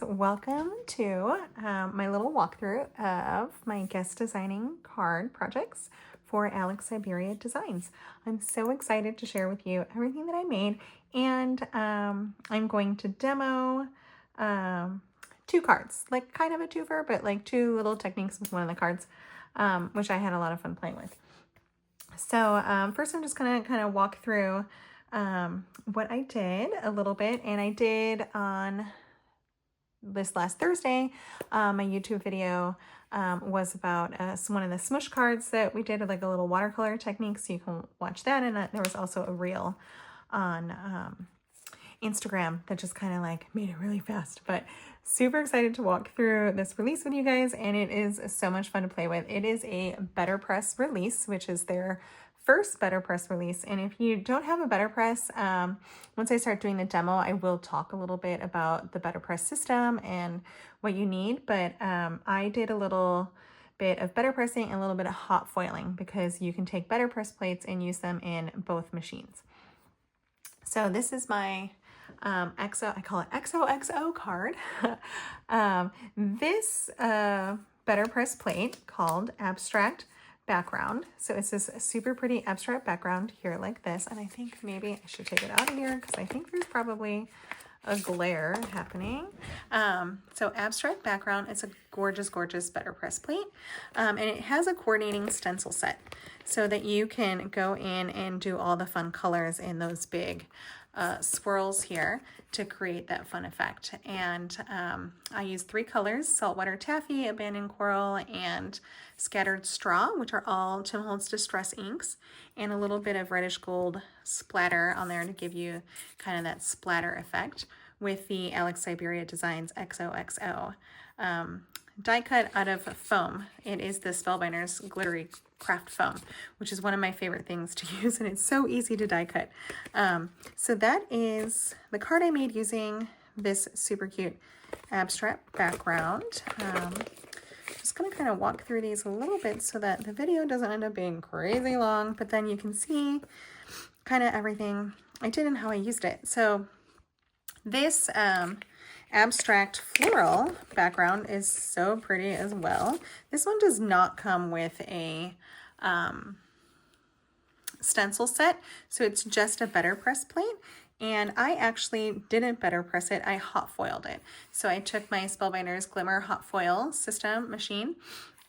welcome to my little walkthrough of my guest designing card projects for Alex Syberia Designs. I'm so excited to share with you everything that I made, and I'm going to demo two cards, like kind of a twofer, but like two little techniques with one of the cards, which I had a lot of fun playing with. So first I'm just gonna kind of walk through what I did a little bit, and I did on this last Thursday, my YouTube video was about one of the smush cards that we did, like a little watercolor technique, so you can watch that. And there was also a reel on Instagram that just kind of like made it really fast, but super excited to walk through this release with you guys, and it is so much fun to play with. It is a BetterPress release, which is their first BetterPress release. And if you don't have a BetterPress, once I start doing the demo, I will talk a little bit about the BetterPress system and what you need. But I did a little bit of BetterPressing and a little bit of hot foiling, because you can take BetterPress plates and use them in both machines. So this is my I call it XOXO card. This BetterPress plate called Abstract Background. So it's this super pretty abstract background here like this. And I think maybe I should take it out of here because I think there's probably a glare happening. So abstract background, it's a gorgeous, gorgeous BetterPress plate. And it has a coordinating stencil set so that you can go in and do all the fun colors in those big swirls here to create that fun effect. And I used 3 colors: saltwater taffy, abandoned coral, and scattered straw, which are all Tim Holtz Distress inks, and a little bit of reddish gold splatter on there to give you kind of that splatter effect with the Alex Syberia Designs XOXO die cut out of foam. It is the Spellbinders glittery craft foam, which is one of my favorite things to use, and it's so easy to die cut. So that is the card I made using this super cute abstract background. Just gonna kind of walk through these a little bit so that the video doesn't end up being crazy long, but then you can see kind of everything I did and how I used it. So this abstract floral background is so pretty as well. This one does not come with a stencil set, so it's just a BetterPress plate. And I actually didn't BetterPress it, I hot foiled it. So I took my Spellbinders Glimmer hot foil system machine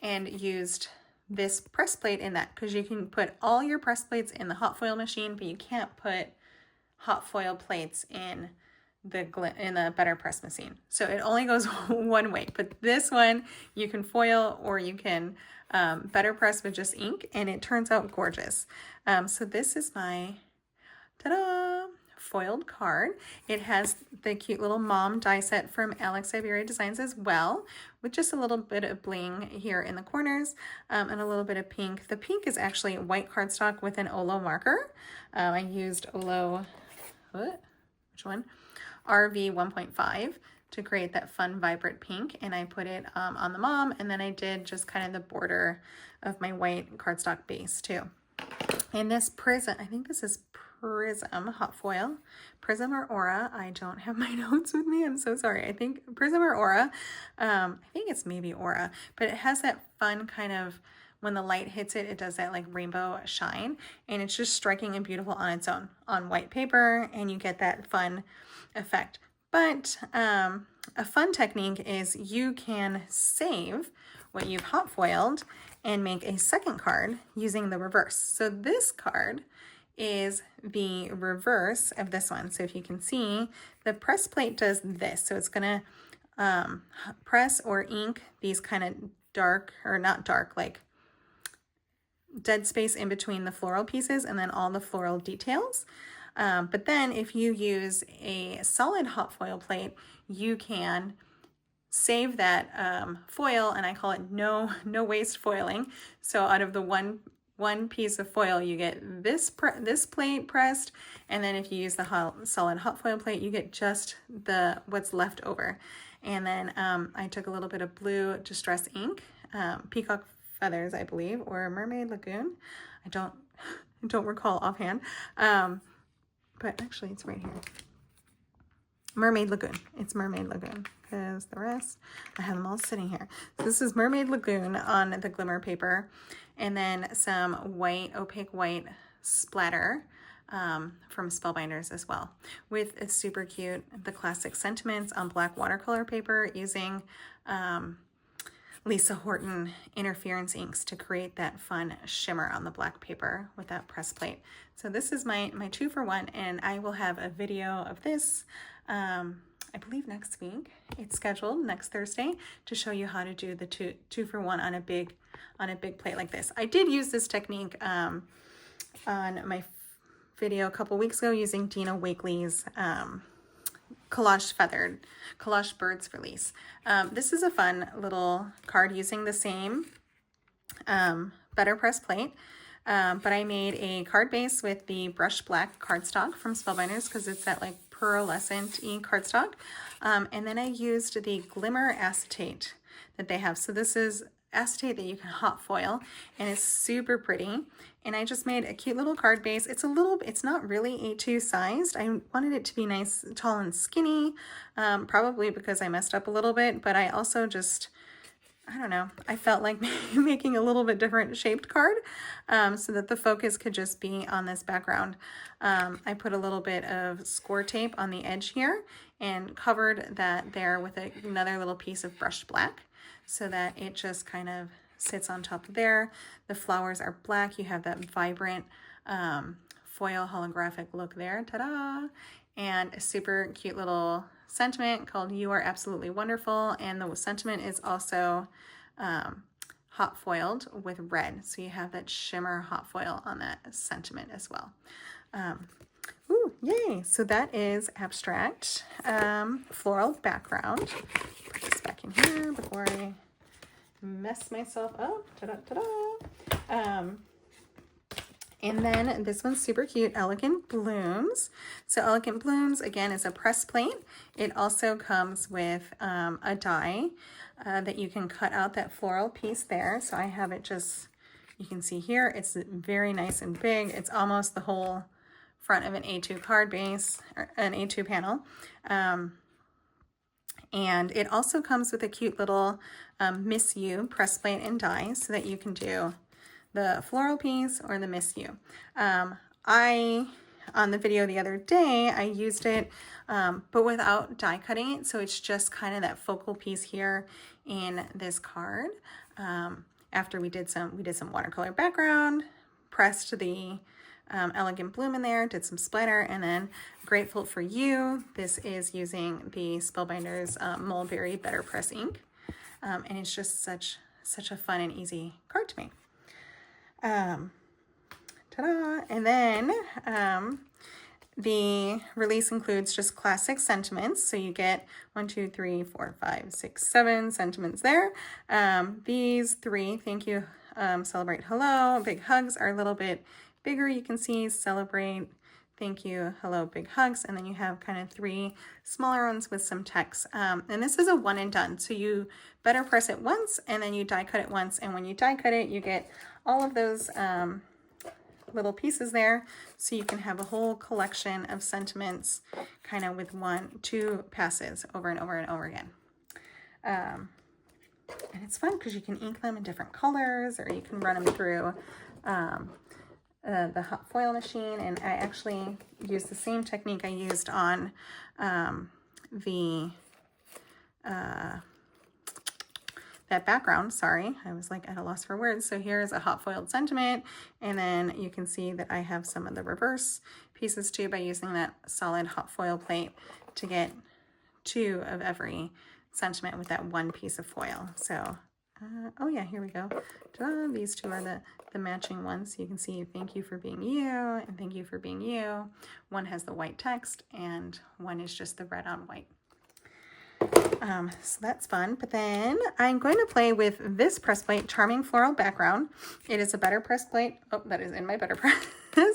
and used this press plate in that, because you can put all your press plates in the hot foil machine, but you can't put hot foil plates in the BetterPress machine. So it only goes one way, but this one you can foil or you can BetterPress with just ink, and it turns out gorgeous. So this is my ta-da foiled card. It has the cute little mom die set from Alex Syberia Designs as well, with just a little bit of bling here in the corners, and a little bit of pink. The pink is actually white cardstock with an Olo marker. I used Olo, which one? RV 1.5 to create that fun vibrant pink, and I put it on the mom, and then I did just kind of the border of my white cardstock base too. And this prism, I think this is Prism hot foil, Prism or Aura. I don't have my notes with me, I'm so sorry. I think Prism or Aura. I think it's maybe Aura, but it has that fun kind of, when the light hits it, it does that like rainbow shine, and it's just striking and beautiful on its own on white paper, and you get that fun effect. But a fun technique is you can save what you've hot foiled and make a second card using the reverse. So this card is the reverse of this one. So if you can see, the press plate does this. So it's gonna press or ink these kind of dark, or not dark, like dead space in between the floral pieces and then all the floral details. But then if you use a solid hot foil plate, you can save that foil, and I call it no waste foiling. So out of the one piece of foil, you get this plate pressed, and then if you use the solid hot foil plate, you get just what's left over. And then I took a little bit of blue distress ink, Peacock Feathers, I believe, or Mermaid Lagoon. I don't recall offhand. But actually it's right here. Mermaid Lagoon. It's Mermaid Lagoon. because the rest, I have them all sitting here. So this is Mermaid Lagoon on the glimmer paper, and then some white, opaque white splatter from Spellbinders as well, with a super cute, the classic sentiments on black watercolor paper using Lisa Horton interference inks to create that fun shimmer on the black paper with that press plate. So this is my 2-for-1, and I will have a video of this I believe next week. It's scheduled next Thursday to show you how to do the two for one on a big plate like this. I did use this technique on my video a couple weeks ago using Dina Wakely's collage birds release. This is a fun little card using the same BetterPress plate, but I made a card base with the brushed black cardstock from Spellbinders because it's that like pearlescent-y cardstock, and then I used the glimmer acetate that they have. So this is acetate that you can hot foil, and it's super pretty. And I just made a cute little card base. It's not really A2 sized. I wanted it to be nice, tall and skinny, probably because I messed up a little bit, but I also just, I don't know, I felt like making a little bit different shaped card so that the focus could just be on this background. I put a little bit of score tape on the edge here and covered that there with another little piece of brushed black so that it just kind of sits on top of there. The flowers are black. You have that vibrant foil holographic look there. Ta-da! And a super cute little sentiment called "You Are Absolutely Wonderful," and the sentiment is also hot foiled with red, so you have that shimmer hot foil on that sentiment as well. Ooh, yay! So that is abstract floral background. Put this back in here before I mess myself up. Ta-da, ta-da. And then this one's super cute, Elegant Blooms. So Elegant Blooms, again, is a press plate. It also comes with a die that you can cut out that floral piece there. So I have it just, you can see here, it's very nice and big. It's almost the whole front of an A2 card base, or an A2 panel. And it also comes with a cute little Miss You press plate and die so that you can do the floral piece or the Miss You. On the video the other day, I used it, but without die cutting it. So it's just kind of that focal piece here in this card. After we did some watercolor background, pressed the Elegant Bloom in there, did some splatter, and then Grateful for You. This is using the Spellbinders Mulberry BetterPress ink. And it's just such a fun and easy card to make. Ta-da! And then the release includes just classic sentiments. So you get 1, 2, 3, 4, 5, 6, 7 sentiments there. These 3, thank you, celebrate, hello, big hugs are a little bit bigger. You can see celebrate, thank you, hello, big hugs. And then you have kind of 3 smaller ones with some text. And this is a one and done. So you better press it once and then you die cut it once. And when you die cut it, you get all of those little pieces there. So you can have a whole collection of sentiments kind of with 1, 2 passes over and over and over again. And it's fun because you can ink them in different colors, or you can run them through the hot foil machine. And I actually used the same technique I used on that background. Sorry, I was like at a loss for words. So here's a hot foiled sentiment, and then you can see that I have some of the reverse pieces too by using that solid hot foil plate to get 2 of every sentiment with that 1 piece of foil. So oh yeah, here we go. Ta-da! These 2 are the matching ones. So you can see thank you for being you and thank you for being you. One has the white text and one is just the red on white. So that's fun. But then I'm going to play with this press plate, Charming Floral Background. It is a BetterPress plate. Oh, that is in my BetterPress. So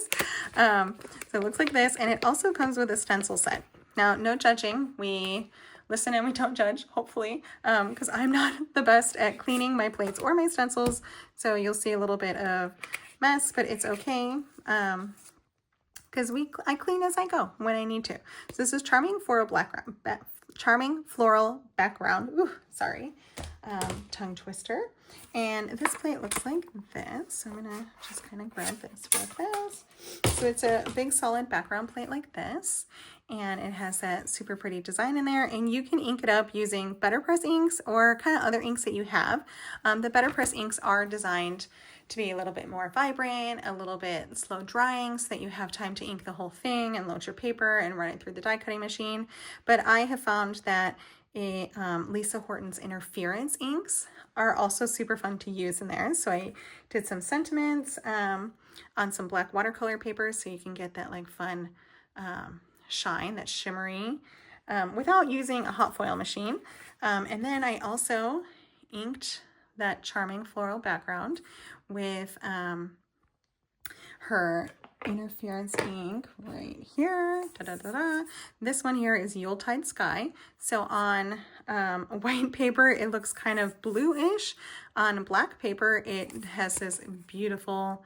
it looks like this, and it also comes with a stencil set. Now, no judging. We listen and we don't judge, hopefully, because I'm not the best at cleaning my plates or my stencils. So you'll see a little bit of mess, but it's okay. Because I clean as I go when I need to. So this is Charming Floral Charming Floral Background. Ooh, sorry, tongue twister. And this plate looks like this. So I'm gonna just kind of grab this real fast. So it's a big solid background plate like this. And it has that super pretty design in there. And you can ink it up using BetterPress inks or kind of other inks that you have. The BetterPress inks are designed to be a little bit more vibrant, a little bit slow drying so that you have time to ink the whole thing and load your paper and run it through the die cutting machine. But I have found that Lisa Horton's Interference inks are also super fun to use in there. So I did some sentiments on some black watercolor paper so you can get that like fun shine, that shimmery, without using a hot foil machine. And then I also inked that Charming Floral Background with her Interference ink right here. This one here is Yuletide Sky. So on white paper, it looks kind of bluish. On black paper, it has this beautiful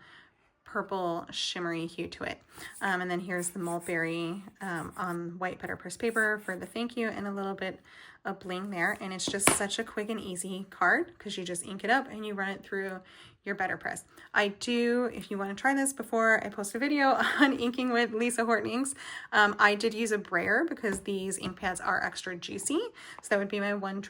purple shimmery hue to it. And then here's the mulberry on white BetterPress paper for the thank you, and a little bit of bling there. And it's just such a quick and easy card because you just ink it up and you run it through your BetterPress. I do, if you want to try this before I post a video on inking with Lisa Horton inks, I did use a brayer because these ink pads are extra juicy. So that would be my one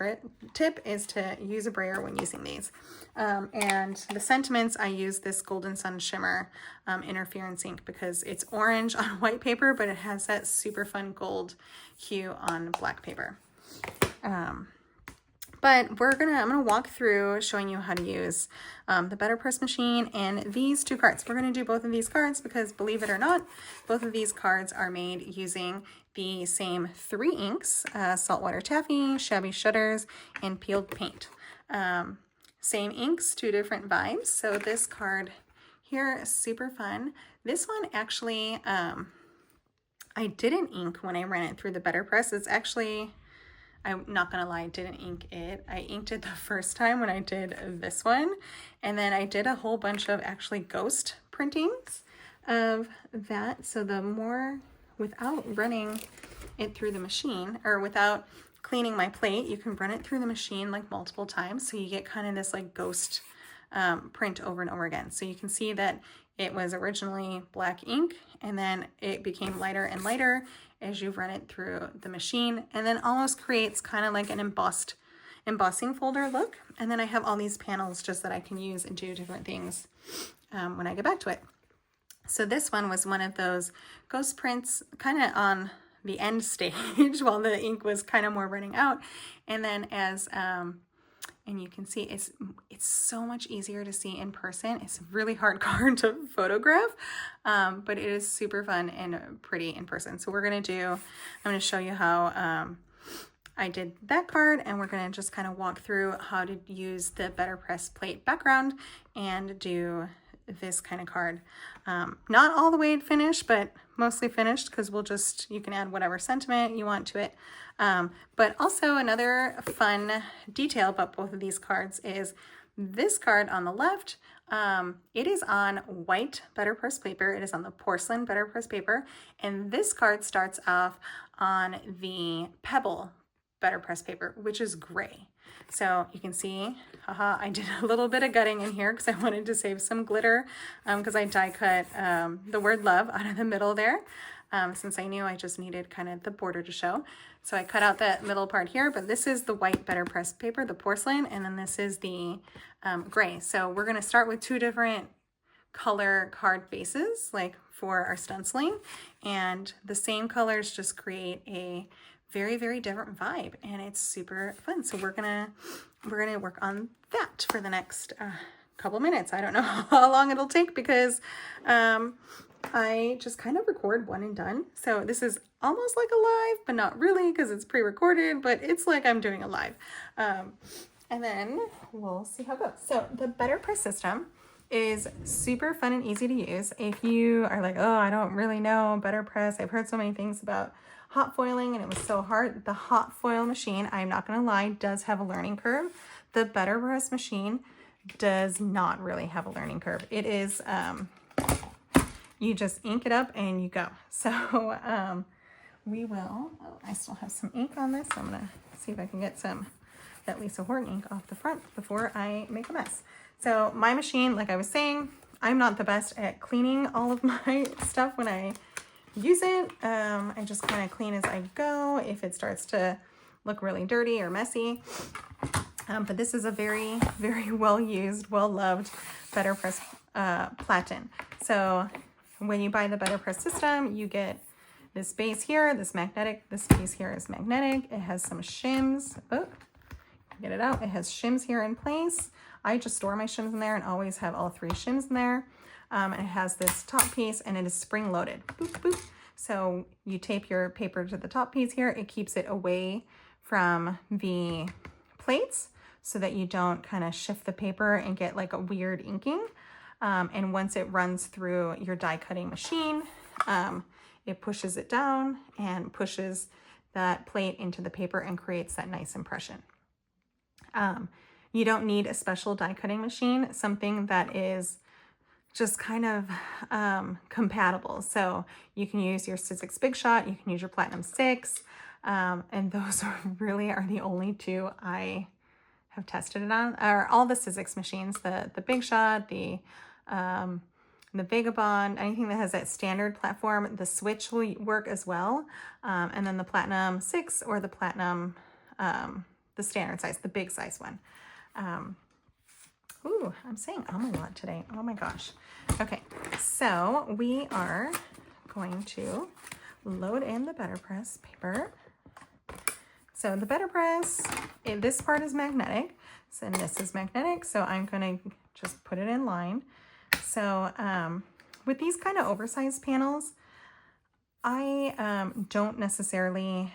tip, is to use a brayer when using these. And the sentiments, I use this Golden Sun Shimmer Interference ink because it's orange on white paper, but it has that super fun gold hue on black paper. But I'm gonna walk through showing you how to use the BetterPress machine and these two cards. We're gonna do both of these cards because, believe it or not, both of these cards are made using the same 3 inks, Saltwater Taffy, Shabby Shutters, and Peeled Paint. Same inks, 2 different vibes. So this card here is super fun. This one actually, I didn't ink when I ran it through the BetterPress. It's actually, I'm not gonna lie, I didn't ink it. I inked it the first time when I did this one. And then I did a whole bunch of actually ghost printings of that. So the more, without running it through the machine, or without cleaning my plate, you can run it through the machine like multiple times. So you get kind of this like ghost print over and over again. So you can see that it was originally black ink and then it became lighter and lighter as you run it through the machine, and then almost creates kind of like an embossing folder look. And then I have all these panels just that I can use and do different things when I get back to it. So this one was one of those ghost prints kind of on the end stage while the ink was kind of more running out. And then as and you can see it's so much easier to see in person. It's a really hard card to photograph, but it is super fun and pretty in person. So I'm gonna show you how I did that card, and we're gonna just kind of walk through how to use the BetterPress plate background and do this kind of card. Not all the way finished, but mostly finished, because you can add whatever sentiment you want to it. But also another fun detail about both of these cards is this card on the left, it is on white BetterPress paper. It is on the porcelain BetterPress paper. And this card starts off on the pebble BetterPress paper, which is gray. So you can see, I did a little bit of gutting in here because I wanted to save some glitter, because I die cut the word love out of the middle there, since I knew I just needed kind of the border to show. So I cut out that middle part here, but this is the white BetterPress paper, the porcelain, and then this is the gray. So we're gonna start with 2 different color card bases, like for our stenciling, and the same colors just create a very, very different vibe, and it's super fun. So we're gonna work on that for the next couple minutes. I don't know how long it'll take because I just kind of record one and done. So this is almost like a live, but not really because it's pre-recorded, but it's like I'm doing a live. And then we'll see how it goes. So the BetterPress system is super fun and easy to use. If you are like, oh, I don't really know BetterPress, I've heard so many things about hot foiling and it was so hard. The hot foil machine, I'm not gonna lie, does have a learning curve. The BetterPress machine does not really have a learning curve. It is, you just ink it up and you go. So we will, oh, I still have some ink on this, so I'm gonna see if I can get some that Lisa Horton ink off the front before I make a mess. So my machine, like I was saying, I'm not the best at cleaning all of my stuff when I use it. I just kind of clean as I go if it starts to look really dirty or messy. But this is a very, very well used, well loved BetterPress platen. So when you buy the BetterPress system, you get this base here, this piece here is magnetic. It has some shims. Oh, get it out. It has shims here in place. I just store my shims in there and always have all 3 shims in there. And it has this top piece and it is spring loaded. Boop, boop. So you tape your paper to the top piece here. It keeps it away from the plates so that you don't kind of shift the paper and get like a weird inking. And once it runs through your die cutting machine, it pushes it down and pushes that plate into the paper and creates that nice impression. You don't need a special die cutting machine, something that is just kind of compatible. So you can use your Sizzix Big Shot, you can use your Platinum 6, and those really are the only 2 I have tested it on. Or all the Sizzix machines, the Big Shot, the Vagabond, anything that has that standard platform, the switch will work as well. And then the Platinum 6 or the Platinum, the standard size, the big size one. Ooh, I'm saying a lot today. Oh my gosh. Okay, so we are going to load in the BetterPress paper. So the BetterPress, this part is magnetic, and this is magnetic, so I'm going to just put it in line. So with these kind of oversized panels, I don't necessarily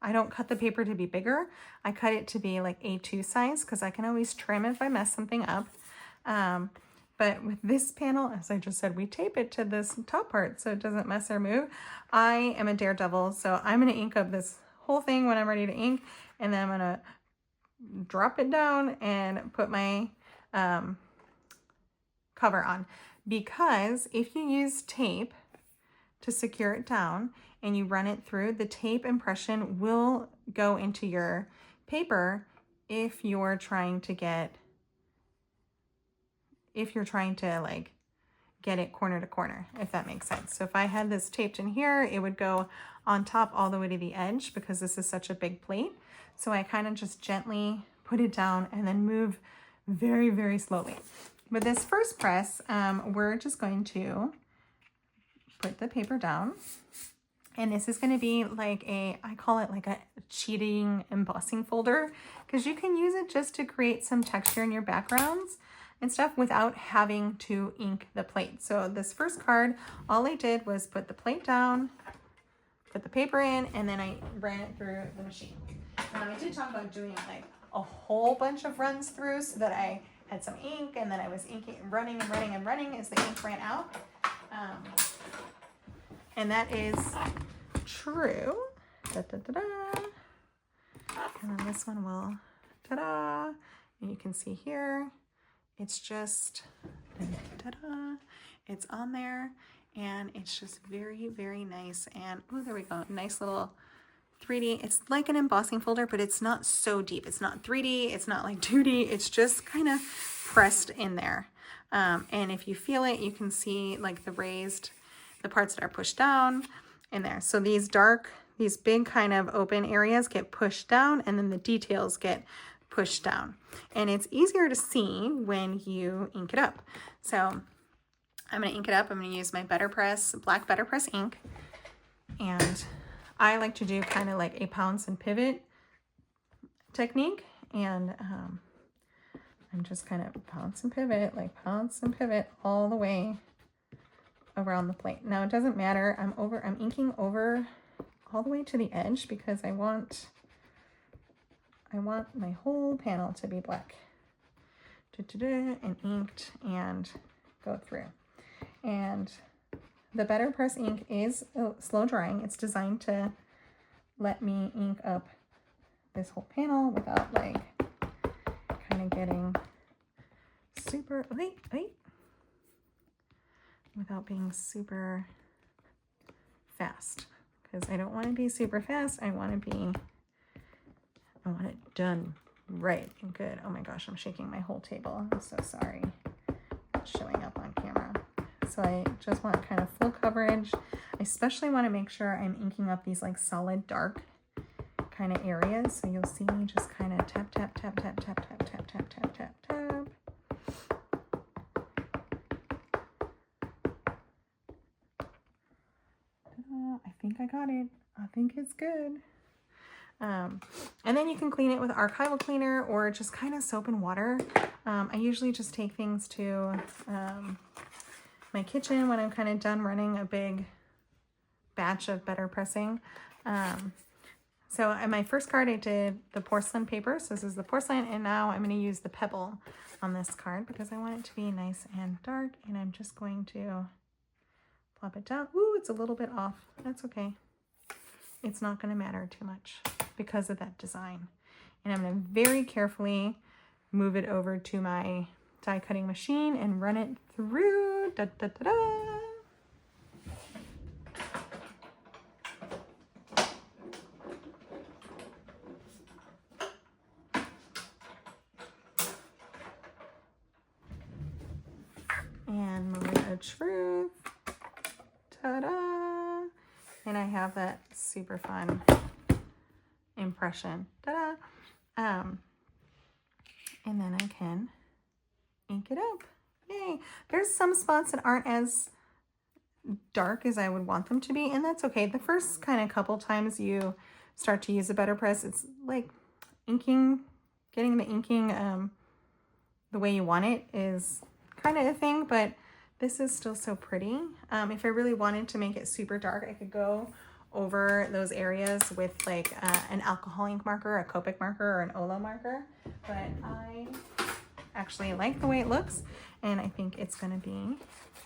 I don't cut the paper to be bigger. I cut it to be like A2 size because I can always trim if I mess something up. But with this panel, as I just said, we tape it to this top part so it doesn't mess or move. I am a daredevil, so I'm going to ink up this whole thing when I'm ready to ink, and then I'm going to drop it down and put my cover on. Because if you use tape to secure it down and you run it through, the tape impression will go into your paper if you're trying to like get it corner to corner, if that makes sense. So if I had this taped in here, it would go on top all the way to the edge because this is such a big plate. So I kind of just gently put it down and then move very, very slowly. With this first press, we're just going to put the paper down. And this is going to be like I call it like a cheating embossing folder, because you can use it just to create some texture in your backgrounds and stuff without having to ink the plate. So this first card, all I did was put the plate down, put the paper in, and then I ran it through the machine. I did talk about doing like a whole bunch of runs through so that I had some ink, and then I was inking, running as the ink ran out. And that is true. Da, da, da, da. And then this one will, ta-da. And you can see here, it's just, ta-da. It's on there, and it's just very, very nice. And, oh, there we go. Nice little 3D. It's like an embossing folder, but it's not so deep. It's not 3D. It's not like 2D. It's just kind of pressed in there. And if you feel it, you can see like the parts that are pushed down in there. So these big kind of open areas get pushed down, and then the details get pushed down. And it's easier to see when you ink it up. So I'm going to ink it up. I'm going to use my BetterPress, black BetterPress ink. And I like to do kind of like a pounce and pivot technique. And I'm just kind of pounce and pivot all the way around the plate. Now it doesn't matter. I'm inking over all the way to the edge because I want my whole panel to be black. And inked and go through. And the BetterPress ink is slow drying. It's designed to let me ink up this whole panel without like kind of getting super, without being super fast. because I don't want to be super fast. I want it done right and good. Oh my gosh, I'm shaking my whole table. I'm so sorry. It's showing up on camera. So I just want kind of full coverage. I especially want to make sure I'm inking up these like solid dark kind of areas. So you'll see me just kind of tap, tap, tap, tap, tap, tap, tap, tap, tap, tap, tap. I think I got it. I think it's good. And then you can clean it with archival cleaner or just kind of soap and water. I usually just take things to my kitchen when I'm kind of done running a big batch of better pressing. So in my first card, I did the porcelain paper. So this is the porcelain, and now I'm going to use the pebble on this card because I want it to be nice and dark. And I'm just going to plop it down. Ooh, it's a little bit off. That's okay. It's not going to matter too much because of that design. And I'm going to very carefully move it over to my die cutting machine and run it through. Da, da, da, da. And moment of truth. Ta-da! And I have that super fun impression. Ta-da! And then I can ink it up. Yay! There's some spots that aren't as dark as I would want them to be, and that's okay. The first kind of couple times you start to use a BetterPress, it's like inking, getting the inking the way you want it is kind of a thing, but this is still so pretty. If I really wanted to make it super dark, I could go over those areas with like an alcohol ink marker, a Copic marker, or an Olo marker, but I actually like the way it looks, and I think it's going to be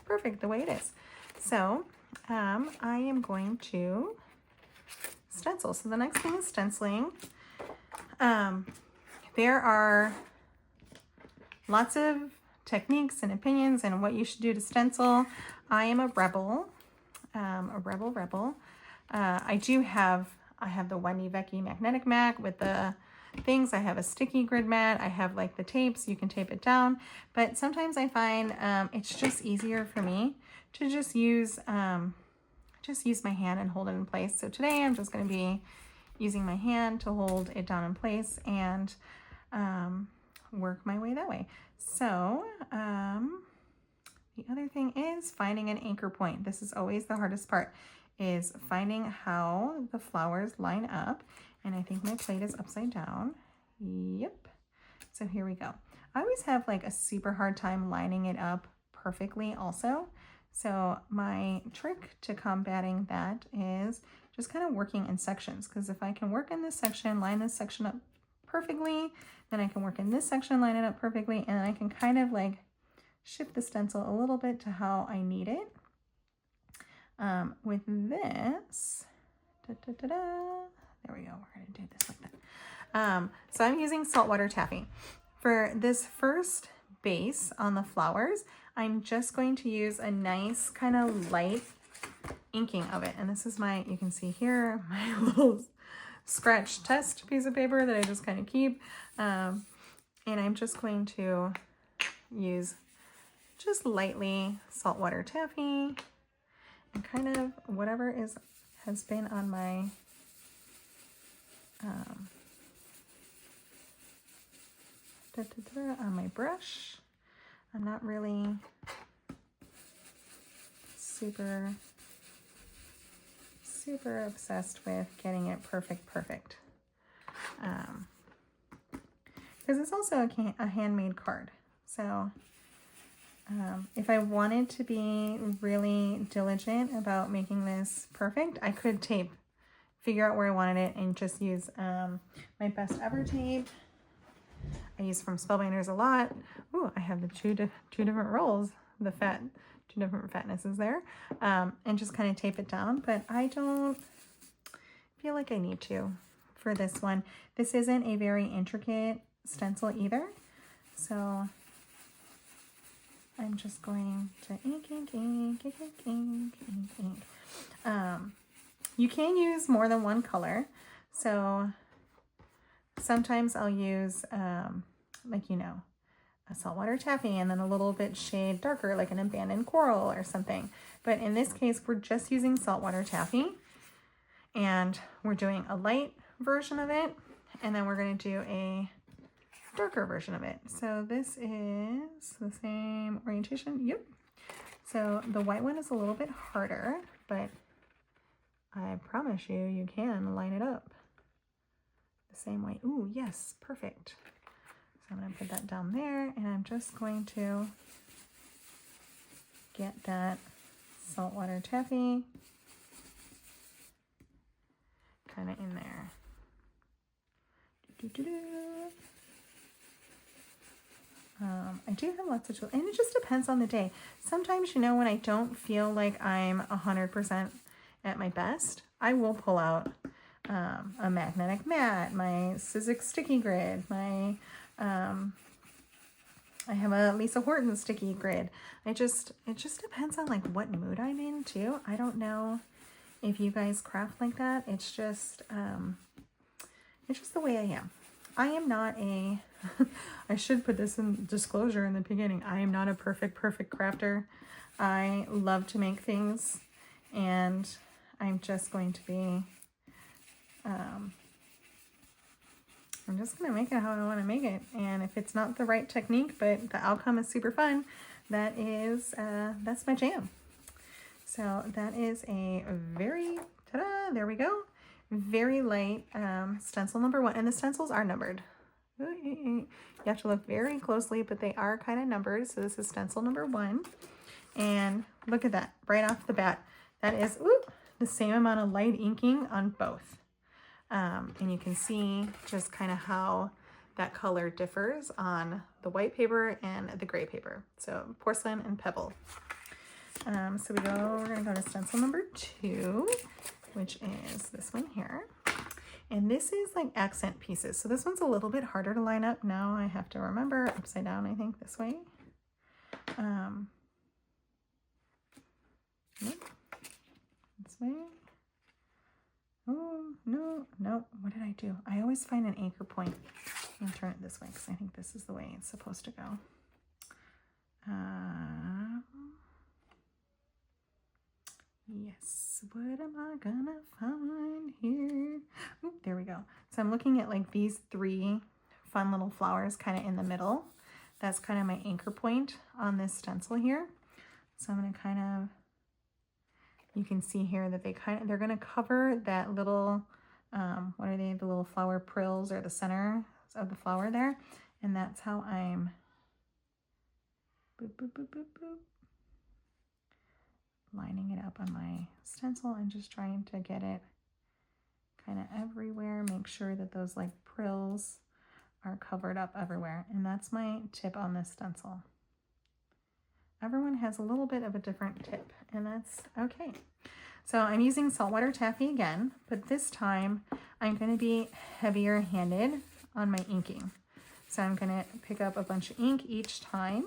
perfect the way it is. So I am going to stencil. So the next thing is stenciling. There are lots of techniques and opinions and what you should do to stencil. I am a rebel, rebel. I have the Wendy Vecchi magnetic mat with the things. I have a sticky grid mat. I have like the tapes, you can tape it down, but sometimes I find it's just easier for me to just use my hand and hold it in place. So today I'm just going to be using my hand to hold it down in place and work my way that way. So the other thing is finding an anchor point. This is always the hardest part, is finding how the flowers line up. And I think my plate is upside down. Yep. So here we go. I always have like a super hard time lining it up perfectly also. So my trick to combating that is just kind of working in sections, because if I can work in this section, line this section up perfectly, then I can work in this section, line it up perfectly, and I can kind of like shift the stencil a little bit to how I need it. With this, there we go, we're gonna do this like that. So I'm using saltwater taffy. For this first base on the flowers, I'm just going to use a nice kind of light inking of it. And this is my, you can see here, my little scratch test piece of paper that I just kind of keep. And I'm just going to use just lightly saltwater taffy and kind of whatever has been on my on my brush. I'm not really super obsessed with getting it perfect, because it's also a handmade card. So if I wanted to be really diligent about making this perfect, I could figure out where I wanted it and just use my best ever tape. I use from Spellbinders a lot. Ooh, I have the two different rolls, two different fatnesses there, and just kind of tape it down. But I don't feel like I need to for this one. This isn't a very intricate stencil either, so I'm just going to ink. You can use more than one color. So sometimes I'll use like, you know, a saltwater taffy and then a little bit shade darker, like an abandoned coral or something. But in this case, we're just using saltwater taffy, and we're doing a light version of it, and then we're going to do a darker version of it. So this is the same orientation. Yep. So the white one is a little bit harder, but I promise you, you can line it up the same way. Ooh, yes, perfect. So I'm going to put that down there, and I'm just going to get that saltwater taffy kind of in there. I do have lots of tools, and it just depends on the day. Sometimes, you know, when I don't feel like I'm 100% at my best, I will pull out a magnetic mat, my Sizzix sticky grid, my I have a Lisa Horton sticky grid. It just depends on like what mood I'm in too. I don't know if you guys craft like that. It's just the way I am. I am not a, I should put this in disclosure in the beginning. I am not a perfect crafter. I love to make things, and I'm just going to be, I'm just going to make it how I want to make it. And if it's not the right technique, but the outcome is super fun, that is, that's my jam. So that is a very, ta-da, there we go. Very light stencil number 1. And the stencils are numbered. You have to look very closely, but they are kind of numbered. So this is stencil number 1. And look at that, right off the bat. That is the same amount of light inking on both. And you can see just kind of how that color differs on the white paper and the gray paper. So porcelain and pebble. So we're gonna go to stencil number 2, which is this one here. And this is like accent pieces. So this one's a little bit harder to line up. Now I have to remember upside down, I think this way. Nope. This way. Oh, no. What did I do? I always find an anchor point and turn it this way because I think this is the way it's supposed to go. Yes, what am I gonna find here? Ooh, there we go. So I'm looking at like these 3 fun little flowers kind of in the middle. That's kind of my anchor point on this stencil here. So I'm gonna kind of, you can see here that they're gonna cover that little, what are they, the little flower prills, or the center of the flower there. And that's how I'm boop, boop, boop, boop, boop, lining it up on my stencil and just trying to get it kind of everywhere. Make sure that those like prills are covered up everywhere. And that's my tip on this stencil. Everyone has a little bit of a different tip, and that's okay. So I'm using saltwater taffy again, but this time I'm going to be heavier handed on my inking. So I'm going to pick up a bunch of ink each time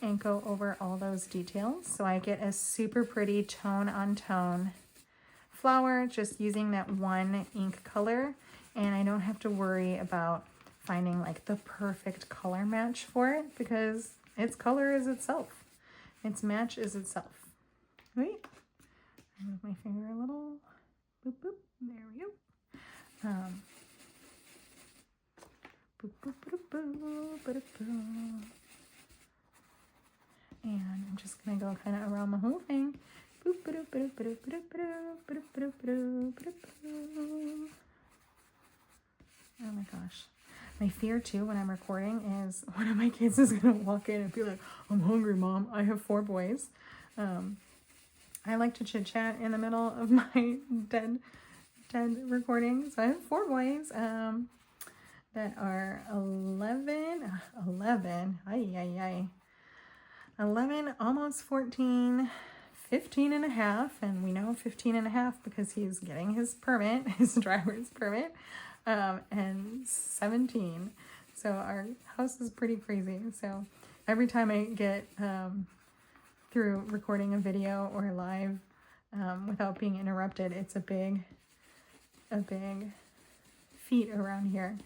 and go over all those details. So I get a super pretty tone on tone flower just using that one ink color. And I don't have to worry about finding like the perfect color match for it, because its color is itself. Its match is itself. Wait, move my finger a little. Boop, boop. There we go. Boop, boop, boop, boop, boop, boop. And I'm just gonna go kind of around the whole thing. Boop, boop, boop, boop, boop, boop, boop, boop, boop, boop, boop. Oh my gosh. My fear too when I'm recording is one of my kids is gonna walk in and be like, "I'm hungry, Mom." I have 4 boys. I like to chit chat in the middle of my dead recordings. So I have 4 boys that are 11, 11, almost 14, 15 and a half, and we know 15 and a half because he's getting his permit, his driver's permit, and 17. So our house is pretty crazy. So every time I get through recording a video or live without being interrupted. It's a big feat around here.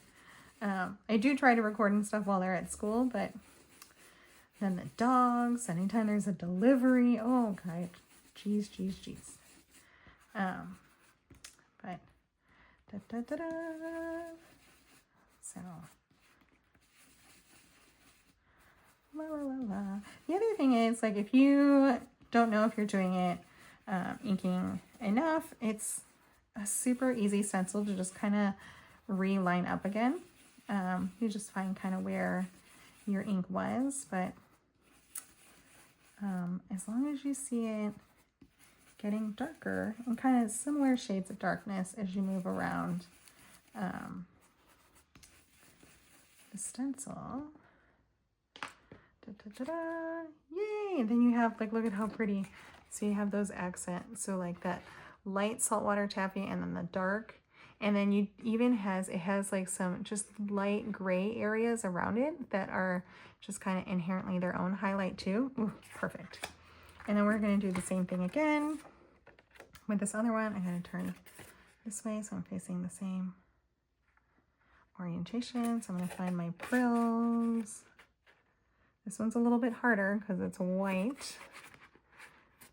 I do try to record and stuff while they're at school, but then the dogs, anytime there's a delivery, oh God, geez. But so the other thing is, like, if you don't know if you're doing it inking enough, it's a super easy stencil to just kind of reline up again. You just find kind of where your ink was, but as long as you see it getting darker and kind of similar shades of darkness as you move around the stencil. Yay! Then you have, like, look at how pretty. So you have those accents. So like that light saltwater taffy and then the dark. And then it has like some just light gray areas around it that are just kind of inherently their own highlight too. Ooh, perfect. And then we're going to do the same thing again with this other one. I'm going to turn this way so I'm facing the same orientation. So I'm going to find my prills. This one's a little bit harder because it's white.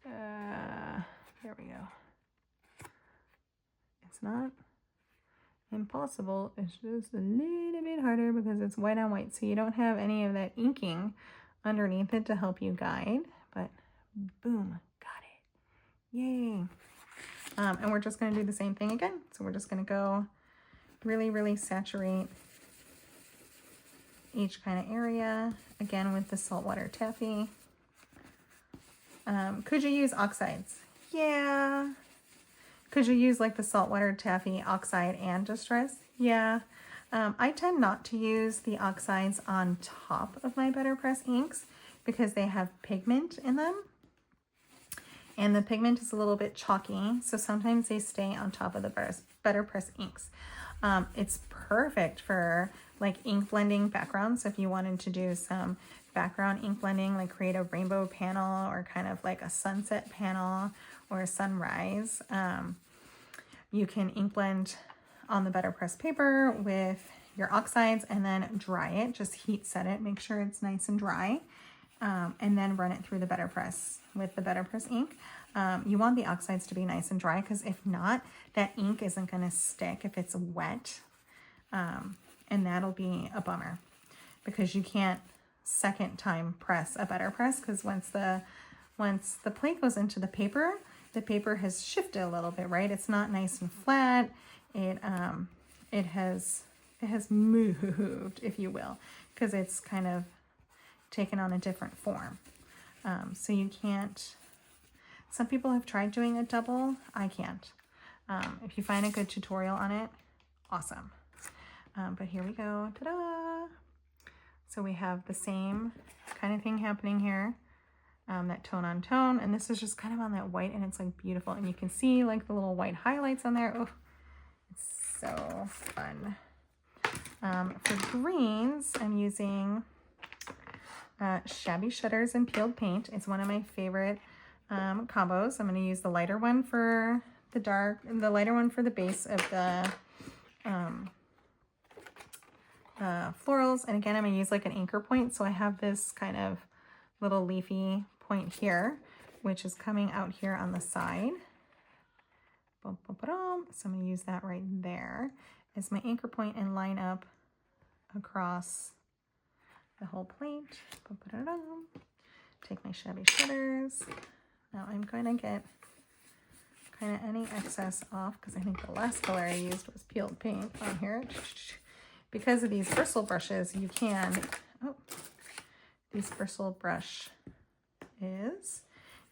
There we go. It's not impossible. It's just a little bit harder because it's white on white. So you don't have any of that inking underneath it to help you guide. But boom, got it. Yay. And we're just going to do the same thing again. So we're just going to go really saturate each kind of area, again with the saltwater taffy. Could you use oxides? Yeah. Could you use like the saltwater taffy oxide and distress? Yeah. I tend not to use the oxides on top of my BetterPress inks because they have pigment in them. And the pigment is a little bit chalky, so sometimes they stay on top of the BetterPress inks. It's perfect for like ink blending backgrounds. So if you wanted to do some background ink blending, like create a rainbow panel or kind of like a sunset panel or a sunrise, you can ink blend on the BetterPress paper with your oxides and then dry it. Just heat set it, make sure it's nice and dry, and then run it through the BetterPress with the BetterPress ink. You want the oxides to be nice and dry because if not, that ink isn't going to stick if it's wet, and that'll be a bummer because you can't second time press a BetterPress because once the plate goes into the paper has shifted a little bit, right? It's not nice and flat. It has moved, if you will, because it's kind of taken on a different form. So you can't. Some people have tried doing a double. I can't. If you find a good tutorial on it, awesome. But here we go. Ta-da! So we have the same kind of thing happening here. That tone on tone, and this is just kind of on that white, and it's like beautiful, and you can see like the little white highlights on there. Oh, it's so fun. For greens, I'm using Shabby Shutters and Peeled Paint. It's one of my favorite combos. I'm going to use the lighter one for the dark, and the lighter one for the base of the florals, and again I'm going to use like an anchor point, so I have this kind of little leafy point here, which is coming out here on the side. So I'm going to use that right there as my anchor point and line up across the whole plate. Take my Shabby Shutters. Now I'm going to get kind of any excess off because I think the last color I used was Peeled Paint on here. Because of these bristle brushes, you can, this bristle brush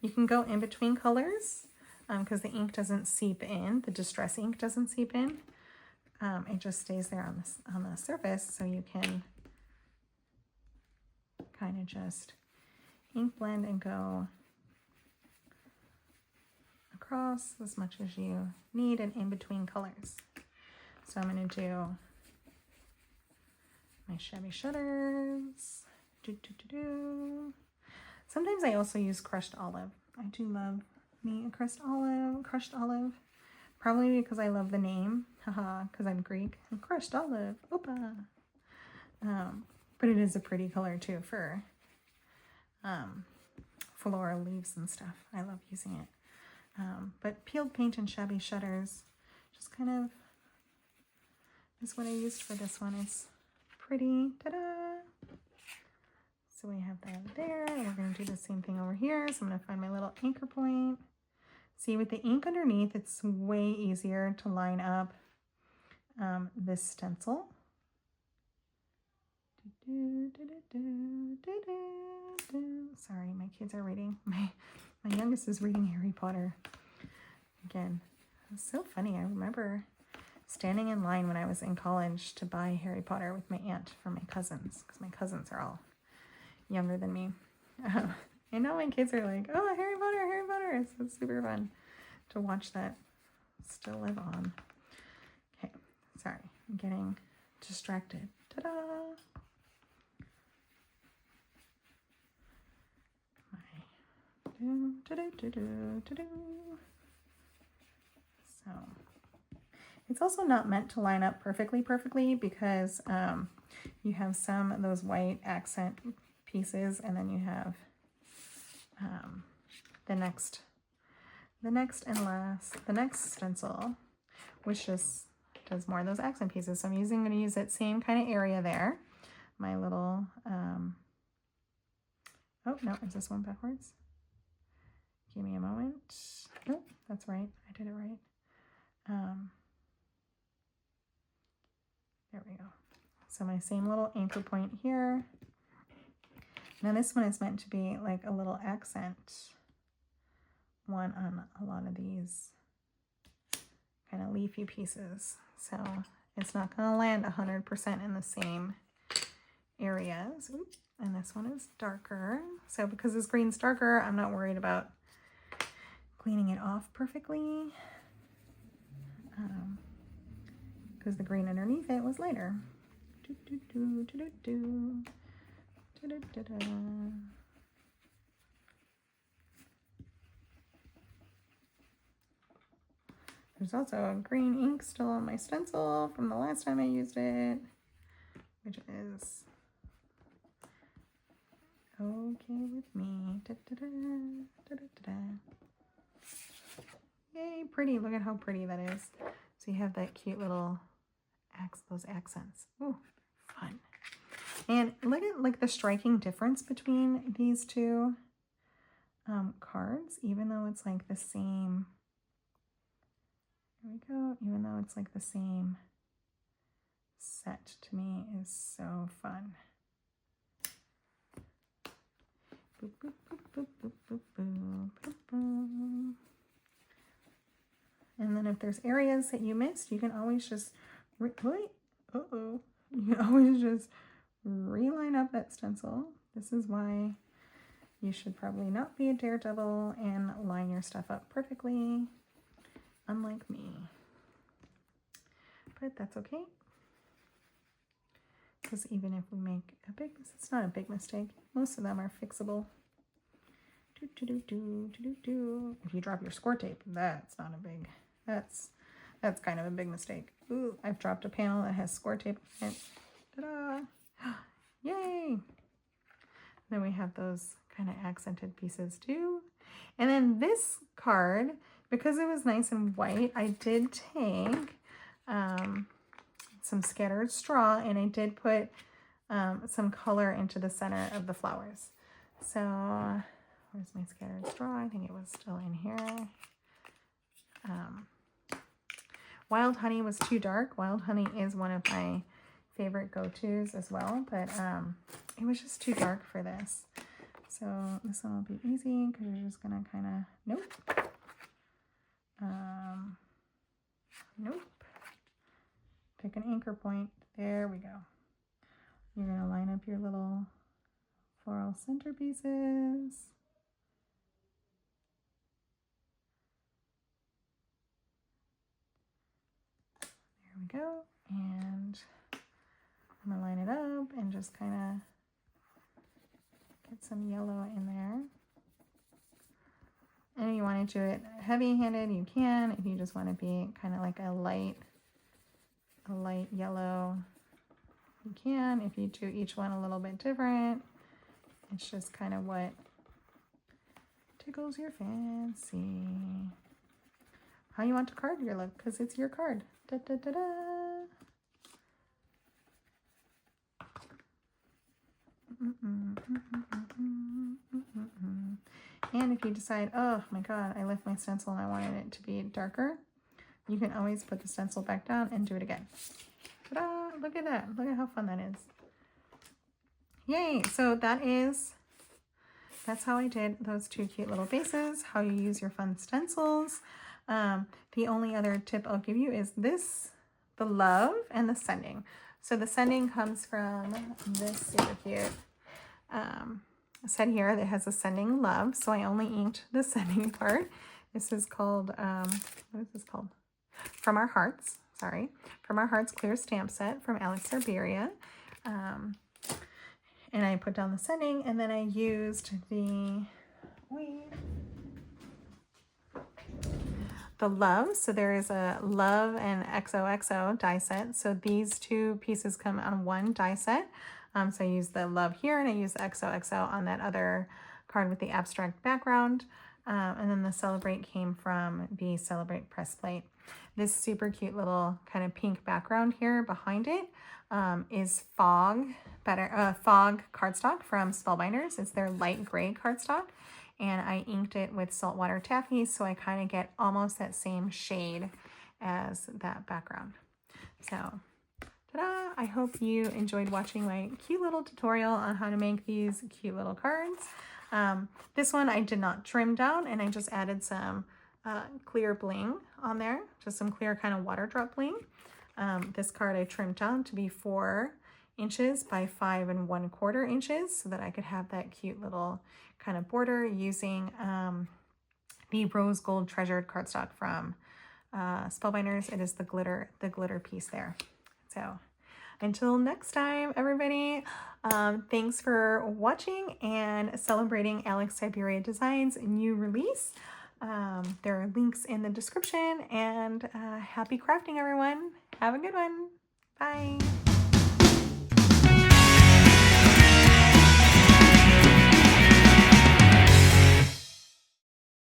you can go in between colors because the ink doesn't seep in, the distress ink doesn't seep in. It just stays there on the surface, so you can kind of just ink blend and go across as much as you need and in between colors. So I'm going to do my Shabby Shutters. Sometimes I also use crushed olive. I do love me a crushed olive. Probably because I love the name, haha, because I'm Greek. Crushed olive, opa. But it is a pretty color too for floral leaves and stuff. I love using it. But peeled paint and shabby shutters, just kind of is what I used for this one. It's pretty, ta-da! So we have that there, and we're going to do the same thing over here. So I'm going to find my little anchor point. See, with the ink underneath, it's way easier to line up this stencil. Sorry, my kids are reading. My youngest is reading Harry Potter. Again, it's so funny. I remember standing in line when I was in college to buy Harry Potter with my aunt for my cousins, because my cousins are all younger than me. And now my kids are like, oh, Harry Potter, Harry Potter. So it's super fun to watch that still live on. Okay, sorry, I'm getting distracted. Ta-da! So it's also not meant to line up perfectly because you have some of those white accent pieces, and then you have the next stencil, which just does more of those accent pieces. So I'm going to use that same kind of area there. My little, oh no, is this one backwards? Give me a moment. Nope, that's right. I did it right. There we go. So my same little anchor point here. Now this one is meant to be like a little accent one on a lot of these kind of leafy pieces. So it's not going to land 100% in the same areas. Oops. And this one is darker. So because this green's darker, I'm not worried about cleaning it off perfectly, because the green underneath it was lighter. There's also green ink still on my stencil from the last time I used it, which is okay with me. Yay, pretty. Look at how pretty that is. So you have that cute little those accents. Ooh, fun. And look at like the striking difference between these two cards, even though it's like the same. Here we go. Even though it's like the same set, to me is so fun. Boop, boop, boop, boop, boop, boop, boop, boop, boop. And then if there's areas that you missed, you can always just you can always just reline up that stencil. This is why you should probably not be a daredevil and line your stuff up perfectly, unlike me. But that's okay, because even if we make it's not a big mistake. Most of them are fixable. If you drop your score tape, that's not a big. That's kind of a big mistake. Ooh, I've dropped a panel that has score tape on it. Ta-da! Yay! Then we have those kind of accented pieces too. And then this card, because it was nice and white, I did take some scattered straw, and I did put some color into the center of the flowers. So where's my scattered straw? I think it was still in here. Wild honey was too dark. Wild honey is one of my favorite go-tos as well, but it was just too dark for this. So this one will be easy because you're just gonna kind of, nope. Pick an anchor point. There we go. You're gonna line up your little floral centerpieces. There we go. And I'm gonna line it up and just kind of get some yellow in there. And you want to do it heavy-handed, you can. If you just want to be kind of like a light yellow, you can. If you do each one a little bit different, it's just kind of what tickles your fancy. How you want to card your look, because it's your card. Da, da, da, da. And if you decide, oh my god, I left my stencil and I wanted it to be darker, you can always put the stencil back down and do it again. Ta-da! Look at that. Look at how fun that is. Yay! So that's how I did those two cute little bases, how you use your fun stencils. The only other tip I'll give you is this, the love and the sending. So the sending comes from this super cute set here that has a sending love. So I only inked the sending part. This is called, what is this called? From Our Hearts, sorry. From Our Hearts clear stamp set from Alex Syberia. And I put down the sending, and then I used the love. So there is a love and XOXO die set. So these two pieces come on one die set. So I used the love here, and I used the XOXO on that other card with the abstract background. And then the Celebrate came from the Celebrate press plate. This super cute little kind of pink background here behind it is Fog cardstock from Spellbinders. It's their light gray cardstock. And I inked it with saltwater taffy, so I kind of get almost that same shade as that background. So, ta-da! I hope you enjoyed watching my cute little tutorial on how to make these cute little cards. This one I did not trim down, and I just added some clear bling on there, just some clear kind of water drop bling. This card I trimmed down to be 4 inches by 5 1/4 inches so that I could have that cute little kind of border using the rose gold treasured cardstock from Spellbinders. It is the glitter piece there. So until next time, everybody, thanks for watching and celebrating Alex Syberia Designs' new release. There are links in the description, and happy crafting, everyone. Have a good one. Bye.